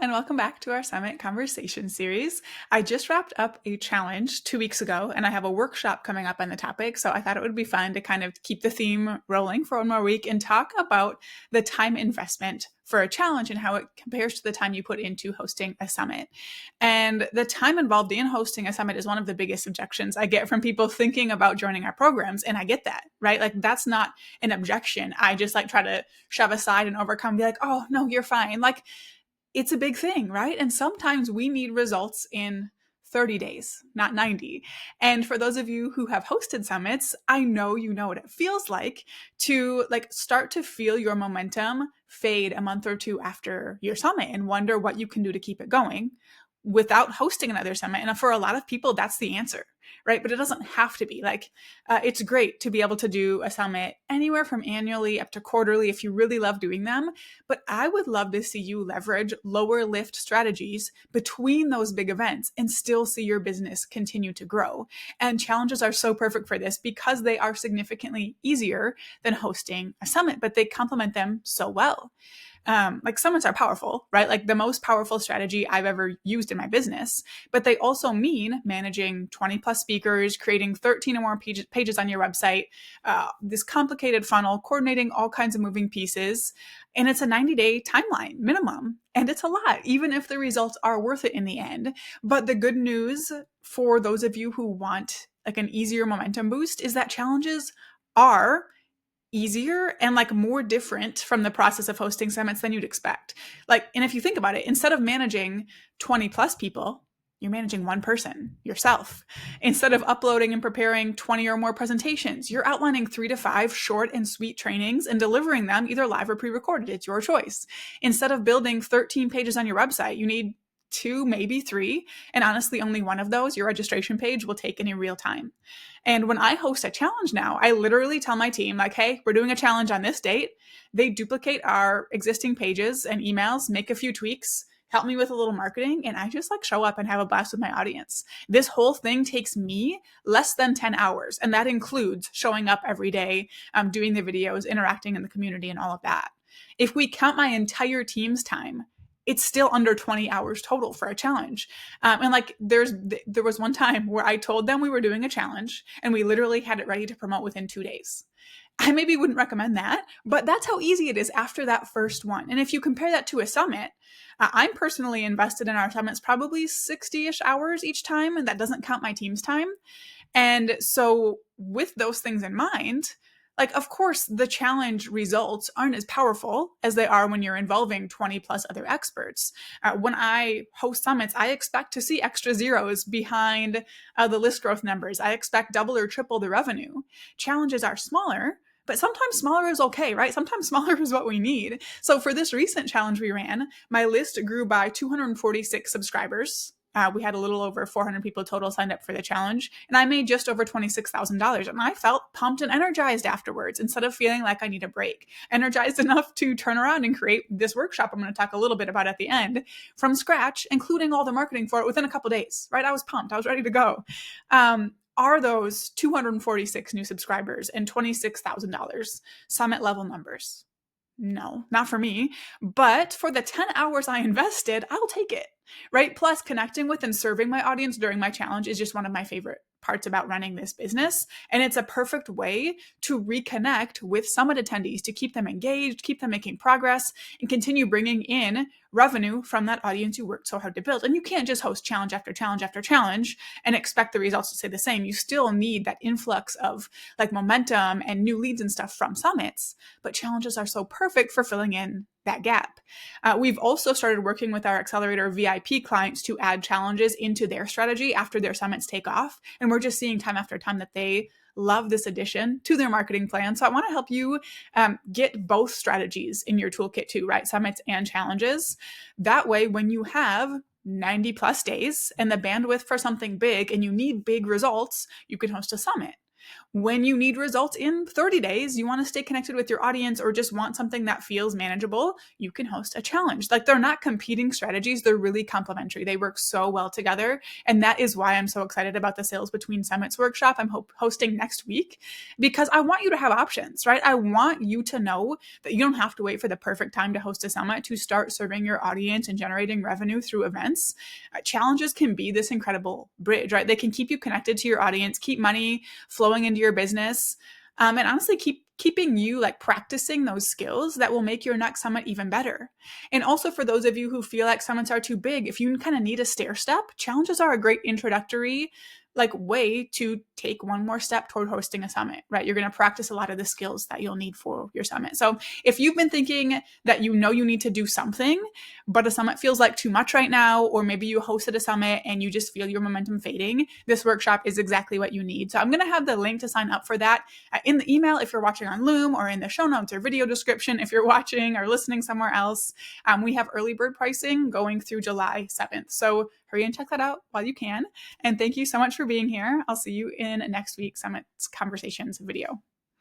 and welcome back to our Summit Conversation series. I just wrapped up a challenge 2 weeks ago, and I have a workshop coming up on the topic. So I thought it would be fun to kind of keep the theme rolling for one more week and talk about the time investment for a challenge and how it compares to the time you put into hosting a summit. And the time involved in hosting a summit is one of the biggest objections I get from people thinking about joining our programs. And I get that, right? Like, that's not an objection. I just try to shove aside and overcome, be like, oh, no, you're fine. Like, it's a big thing, right? And sometimes we need results in 30 days, not 90. And for those of you who have hosted summits, I know you know what it feels like to start to feel your momentum fade a month or two after your summit and wonder what you can do to keep it going without hosting another summit. And for a lot of people, that's the answer, right? But it doesn't have to be. It's great to be able to do a summit anywhere from annually up to quarterly if you really love doing them. But I would love to see you leverage lower lift strategies between those big events and still see your business continue to grow. And challenges are so perfect for this because they are significantly easier than hosting a summit, but they complement them so well. Summits are powerful, right? Like the most powerful strategy I've ever used in my business, but they also mean managing 20 plus speakers, creating 13 or more pages on your website, this complicated funnel, coordinating all kinds of moving pieces. And it's a 90-day timeline minimum. And it's a lot, even if the results are worth it in the end. But the good news for those of you who want an easier momentum boost is that challenges are easier and more different from the process of hosting summits than you'd expect. And if you think about it, instead of managing 20 plus people, you're managing one person, yourself. Instead of uploading and preparing 20 or more presentations, you're outlining 3 to 5 short and sweet trainings and delivering them either live or pre-recorded. It's your choice. Instead of building 13 pages on your website, you need 2, maybe 3. And honestly, only one of those, your registration page, will take in real time. And when I host a challenge now, I literally tell my team, hey, we're doing a challenge on this date. They duplicate our existing pages and emails, make a few tweaks, help me with a little marketing, and I just show up and have a blast with my audience. This whole thing takes me less than 10 hours. And that includes showing up every day, doing the videos, interacting in the community, and all of that. If we count my entire team's time, it's still under 20 hours total for a challenge. There was one time where I told them we were doing a challenge and we literally had it ready to promote within 2 days. I maybe wouldn't recommend that, but that's how easy it is after that first one. And if you compare that to a summit, I'm personally invested in our summits probably 60-ish hours each time, and that doesn't count my team's time. And so with those things in mind, of course, the challenge results aren't as powerful as they are when you're involving 20 plus other experts. When I host summits, I expect to see extra zeros behind the list growth numbers. I expect double or triple the revenue. Challenges are smaller, but sometimes smaller is okay, right? Sometimes smaller is what we need. So for this recent challenge we ran, my list grew by 246 subscribers. We had a little over 400 people total signed up for the challenge, and I made just over $26,000. And I felt pumped and energized afterwards instead of feeling like I need a break. Energized enough to turn around and create this workshop I'm going to talk a little bit about at the end from scratch, including all the marketing for it within a couple days, right? I was pumped. I was ready to go. Are those 246 new subscribers and $26,000 summit level numbers? No, not for me. But for the 10 hours I invested, I'll take it, right? Plus, connecting with and serving my audience during my challenge is just one of my favorite parts about running this business. And it's a perfect way to reconnect with summit attendees, to keep them engaged, keep them making progress, and continue bringing in revenue from that audience you worked so hard to build. And you can't just host challenge after challenge after challenge and expect the results to stay the same. You still need that influx of momentum and new leads and stuff from summits, but challenges are so perfect for filling in that gap. We've also started working with our Accelerator VIP clients to add challenges into their strategy after their summits take off. And we're just seeing time after time that they love this addition to their marketing plan. So I want to help you get both strategies in your toolkit too, right? Summits and challenges. That way, when you have 90 plus days and the bandwidth for something big and you need big results, you can host a summit. When you need results in 30 days, you want to stay connected with your audience or just want something that feels manageable, you can host a challenge. Like, they're not competing strategies, they're really complementary. They work so well together. And that is why I'm so excited about the Sales Between Summits workshop I'm hosting next week, because I want you to have options, right? I want you to know that you don't have to wait for the perfect time to host a summit to start serving your audience and generating revenue through events. Challenges can be this incredible bridge, right? They can keep you connected to your audience, keep money flowing into your business, and honestly keeping you like practicing those skills that will make your next summit even better. And also, for those of you who feel like summits are too big, if you kind of need a stair step, challenges are a great introductory like way to take one more step toward hosting a summit, right? You're going to practice a lot of the skills that you'll need for your summit. So if you've been thinking that you know you need to do something, but a summit feels like too much right now, or maybe you hosted a summit and you just feel your momentum fading, this workshop is exactly what you need. So I'm going to have the link to sign up for that in the email if you're watching on Loom, or in the show notes or video description if you're watching or listening somewhere else. We have early bird pricing going through July 7th. So hurry and check that out while you can. And thank you so much for being here. I'll see you in next week's Summits Conversations video.